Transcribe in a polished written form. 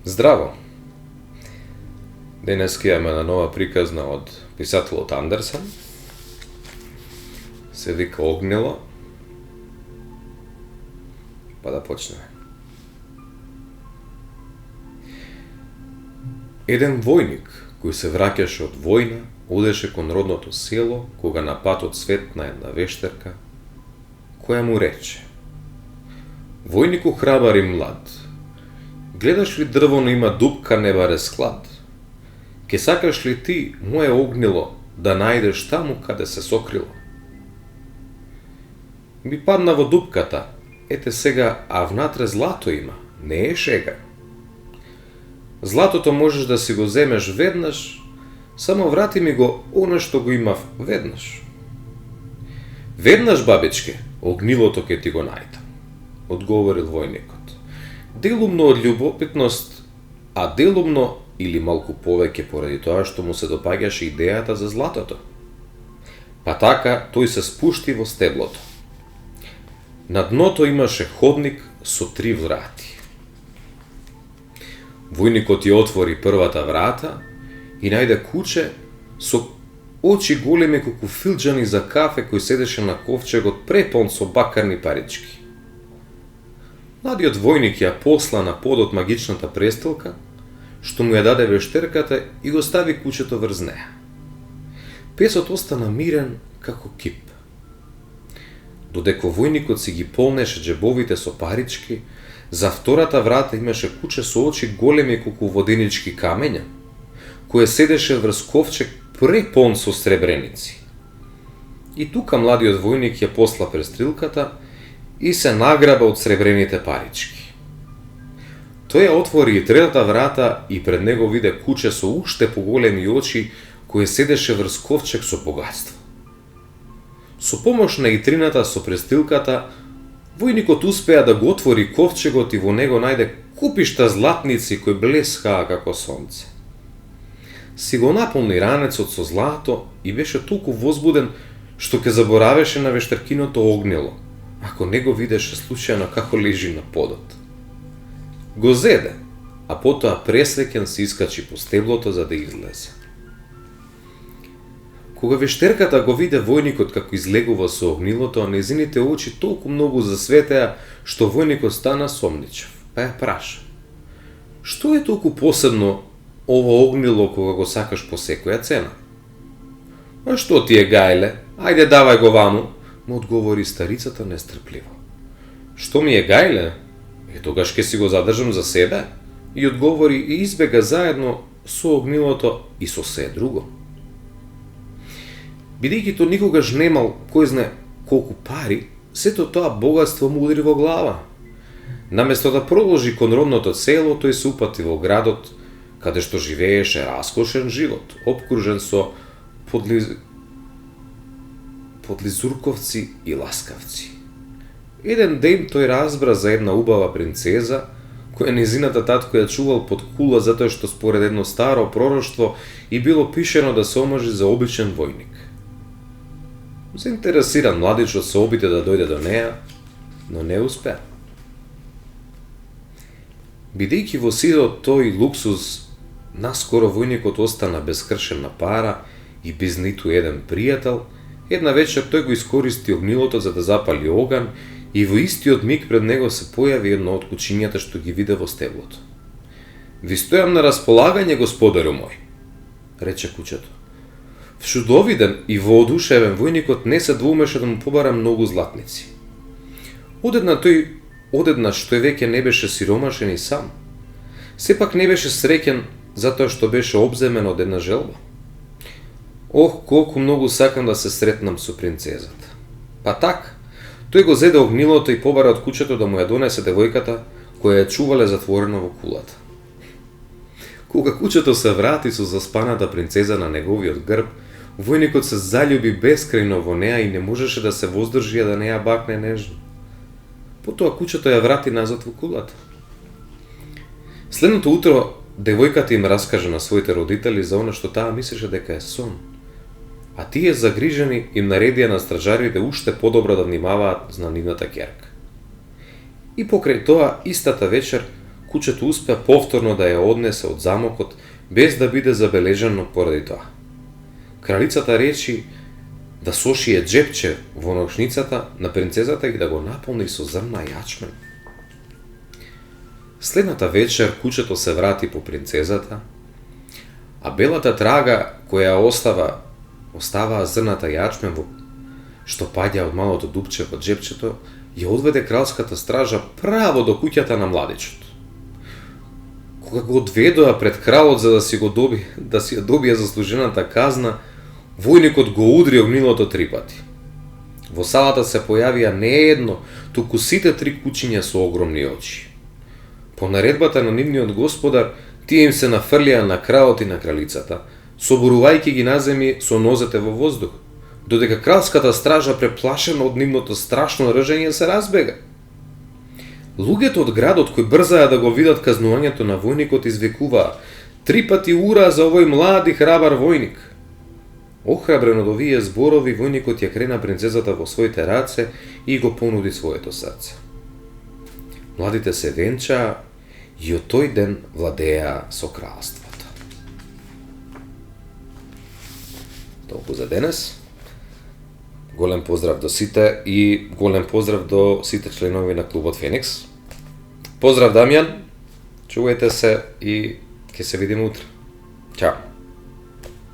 Здраво! Денеска имаме една нова приказна од писателот Андерсен. Се вика Огнило. Па да почнеме. Еден војник кој се враќаше од војна, одеше кон родното село, кога на патот светна една вештерка, која му рече: Војнику храбар и млад, гледаш ли дрвоно има дупка, не баре склад? Ке сакаш ли ти, мое огнило, да најдеш таму каде се сокрило? Би падна во дупката, ете сега, а внатре злато има, не е шега. Златото можеш да си го земеш веднаш, само врати ми го оно што го имав веднаш. Веднаш, бабичке, огнилото ке ти го најдам, одговорил војникот. Делумно од љубопитност, а делумно или малку повеќе поради тоа што му се допаѓаше идејата за златото. Па така, тој се спушти во стеблото. На дното имаше ходник со 3 врати. Војникот ја отвори првата врата и најде куче со очи големи колку филџани за кафе кој седеше на ковчегот препон со бакарни парички. Младиот војник ја посла на подот магичната престилка, што му ја даде вештерката и го стави кучето врз неа. Песот остана мирен како кип. Додека војникот си ги полнеше џебовите со парички, за втората врата имаше куче со очи големи колку воденички камења, кое седеше врз ковчег препон со сребреници. И тука младиот војник ја посла престрилката и се награба од сребрените парички. Тој ја отвори и третата врата и пред него виде куче со уште поголеми очи, кое седеше врз ковчег со богатство. Со помош на итрината со престилката, војникот успеа да го отвори ковчегот и во него најде купишта златници кои блескаа како сонце. Си го наполни ранецот со злато и беше толку возбуден што ке заборавеше на вештеркиното огнило, ако не го видеше случајно како лежи на подот. Го зеде, а потоа пресреќен се искачи по стеблото за да излезе. Кога вештерката го виде војникот како излегува со огнилото, незините очи толку многу засветеа што војникот стана сомничав, па ја праша: Што е толку посебно ово огнило кога го сакаш по секоја цена? А што ти е, гајле? Ајде давај го ваму, му одговори старицата нестрпливо. Што ми е, гајле? Тогаш ке си го задржам за себе, и одговори и избега заедно со огнилото и со се друго. Бидејќи то никогаш немал кој знае колку пари, сето тоа богатство му удари во глава. Наместо да продолжи кон родното село, тој се упати во градот, каде што живееше раскошен живот, обкружен со подлизурковци и ласкавци. Еден ден тој разбра за една убава принцеза, која незината татко ја чувал под кула затоа што според едно старо пророштво и било пишено да се омажи за обичен војник. Заинтересиран младичот се обиде да дојде до неа, но не успеа. Бидејќи во сидот тој луксуз, наскоро војникот остана без кршена пара и без ниту еден пријател, една вечер тој го искористи огнилото за да запали оган и во истиот миг пред него се појави едно од кучињата што ги виде во стеблото. Ви стојам на располагање, господарю мој, рече кучето. Вчудовиден и воодушевен војникот не се двумеше да му побара многу златници. Одеднаш тој веќе не беше сиромашен и сам. Сепак не беше среќен затоа што беше обземен од една желба. Ох, колку многу сакам да се сретнам со принцезата. Па така, тој го зеде огнилото и побара од кучето да му ја донесе девојката која ја чувале затворена во кулата. Кога кучето се врати со заспаната принцеза на неговиот грб, војникот се заљуби бескрајно во неа и не можеше да се воздржи да не ја бакне нежно. Потоа кучето ја врати назад во кулата. Следното утро девојката им раскажа на своите родители за она што таа мислеше дека е сон, а тие загрижени им наредија на стражарите уште подобро да внимаваат на нивната ќерка. И покрај тоа, истата вечер, кучето успеа повторно да ја однесе од замокот без да биде забележано поради тоа. Кралицата речи да сошие джепче во ношницата на принцезата и да го наполни со зрна јачмен. Следната вечер кучето се врати по принцезата, а белата трага која оставаа зрната јачмен во што паѓа од малото дупче во джепчето, ја одведе кралската стража право до куќата на младичот. Кога го одведоа пред кралот за да си ја добие заслужената казна, војникот го удри огнилото 3 пати. Во салата се појавија не едно, туку сите 3 кучиња со огромни очи. По наредбата на нивниот господар, тие им се нафрлија на кралот и на кралицата, соборувајќи ги наземи со нозете во воздух, додека кралската стража, преплашена од нивното страшно ржење, се разбега. Луѓето од градот кои брзаа да го видат казнувањето на војникот извикуваа: 3 пати ура за овој млад и храбар војник! Охрабрен од овие зборови, војникот ја крена принцезата во своите раце и го понуди своето срце. Младите се венчаа и од тој ден владеа со кралството. Толку за денес. Голем поздрав до сите и голем поздрав до сите членови на клубот Феникс. Поздрав Дамјан, чувајте се и ќе се видиме утре. Чао!